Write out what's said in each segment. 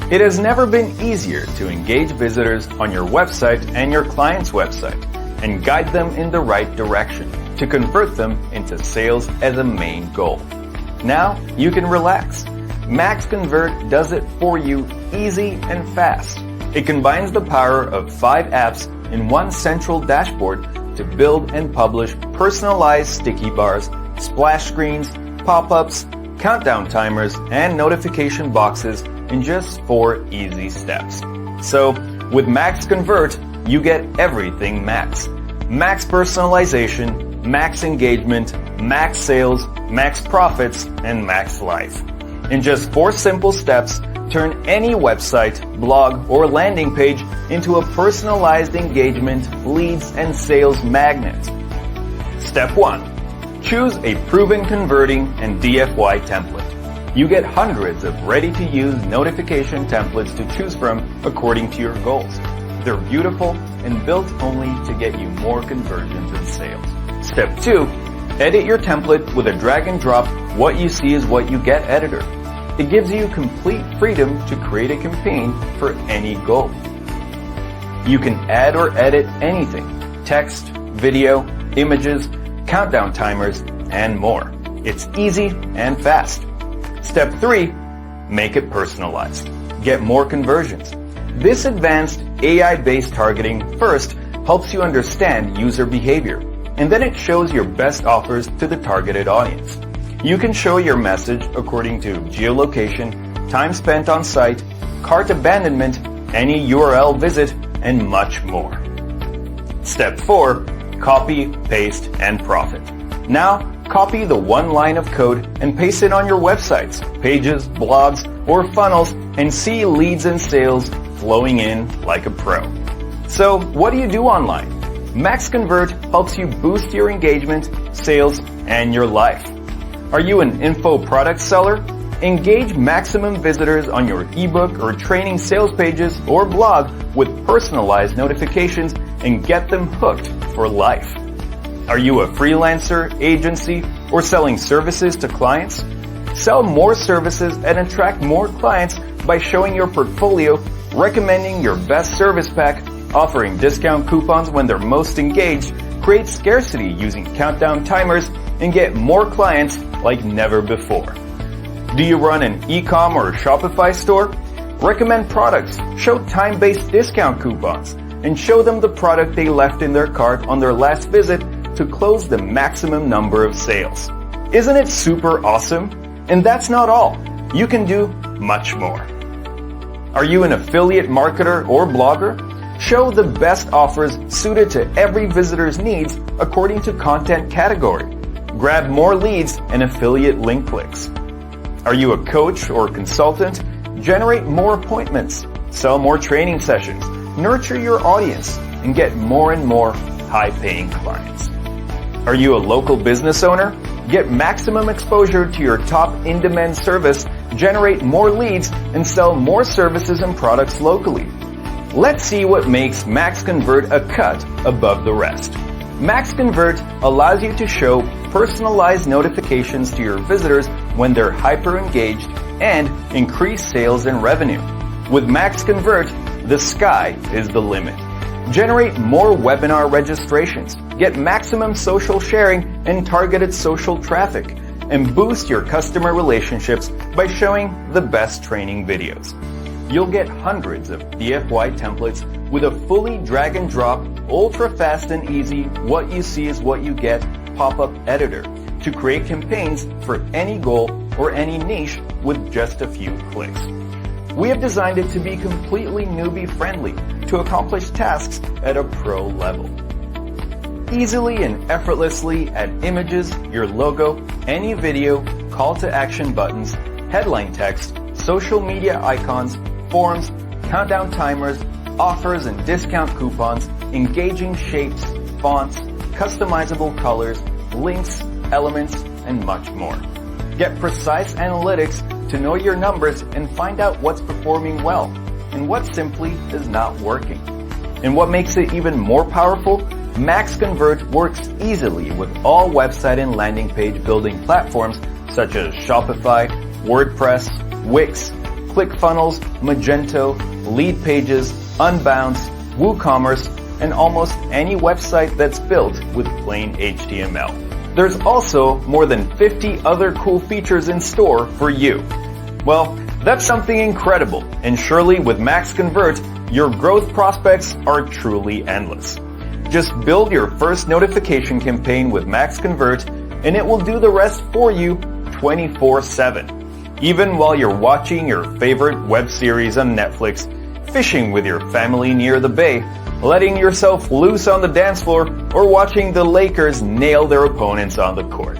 It has never been easier to engage visitors on your website and your client's website and guide them in the right direction to convert them into sales as a main goal. Now you can relax. MaxConvert does it for you easy and fast. It combines the power of 5 apps in one central dashboard to build and publish personalized sticky bars, splash screens, pop-ups, countdown timers, and notification boxes in just 4 easy steps. So, with MaxConvert, you get everything Max. Max personalization, max engagement, max sales, max profits, and max life. In just 4 simple steps, turn any website, blog, or landing page into a personalized engagement, leads, and sales magnet. Step 1. Choose a proven converting and DFY template. You get hundreds of ready-to-use notification templates to choose from according to your goals. They're beautiful and built only to get you more conversions and sales. Step 2. Edit your template with a drag and drop what you see is what you get editor. It gives you complete freedom to create a campaign for any goal. You can add or edit anything: text, video, images, countdown timers, and more. It's easy and fast. Step 3. Make it personalized. Get more conversions. This advanced AI-based targeting first helps you understand user behavior, and then it shows your best offers to the targeted audience. You can show your message according to geolocation, time spent on site, cart abandonment, any URL visit, and much more. Step 4. Copy, paste, and profit. Now, copy the one line of code and paste it on your websites, pages, blogs, or funnels and see leads and sales flowing in like a pro. So, what do you do online? MaxConvert helps you boost your engagement, sales, and your life. Are you an info product seller? Engage maximum visitors on your ebook or training sales pages or blog with personalized notifications and get them hooked for life. Are you a freelancer, agency, or selling services to clients? Sell more services and attract more clients by showing your portfolio, recommending your best service pack, offering discount coupons when they're most engaged, create scarcity using countdown timers, and get more clients like never before. Do you run an e-com or Shopify store? Recommend products, show time-based discount coupons, and show them the product they left in their cart on their last visit to close the maximum number of sales. Isn't it super awesome? And that's not all. You can do much more. Are you an affiliate marketer or blogger? Show the best offers suited to every visitor's needs according to content category. Grab more leads and affiliate link clicks. Are you a coach or consultant? Generate more appointments, sell more training sessions, nurture your audience, and get more and more high-paying clients. Are you a local business owner? Get maximum exposure to your top in-demand service, generate more leads, and sell more services and products locally. Let's see what makes MaxConvert a cut above the rest. MaxConvert allows you to show personalized notifications to your visitors when they're hyper-engaged and increase sales and revenue. With MaxConvert, the sky is the limit. Generate more webinar registrations, get maximum social sharing and targeted social traffic, and boost your customer relationships by showing the best training videos. You'll get hundreds of DFY templates with a fully drag and drop, ultra fast and easy, what you see is what you get pop-up editor to create campaigns for any goal or any niche with just a few clicks. We have designed it to be completely newbie friendly to accomplish tasks at a pro level. Easily and effortlessly add images, your logo, any video, call to action buttons, headline text, social media icons, forms, countdown timers, offers and discount coupons, engaging shapes, fonts, customizable colors, links, elements, and much more. Get precise analytics to know your numbers and find out what's performing well and what simply is not working. And what makes it even more powerful? MaxConvert works easily with all website and landing page building platforms such as Shopify, WordPress, Wix, ClickFunnels, Magento, Lead Pages, Unbounce, WooCommerce, and almost any website that's built with plain HTML. There's also more than 50 other cool features in store for you. Well, that's something incredible, and surely with MaxConvert, your growth prospects are truly endless. Just build your first notification campaign with MaxConvert, and it will do the rest for you 24/7. Even while you're watching your favorite web series on Netflix, fishing with your family near the bay, letting yourself loose on the dance floor, or watching the Lakers nail their opponents on the court.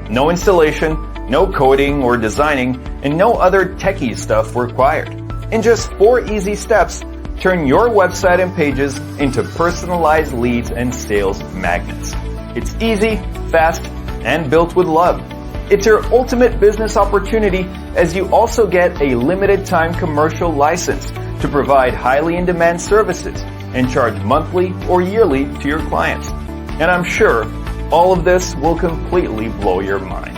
No installation, no coding or designing, and no other techie stuff required. In just 4 easy steps, turn your website and pages into personalized leads and sales magnets. It's easy, fast, and built with love. It's your ultimate business opportunity, as you also get a limited time commercial license to provide highly in-demand services and charge monthly or yearly to your clients. And I'm sure all of this will completely blow your mind.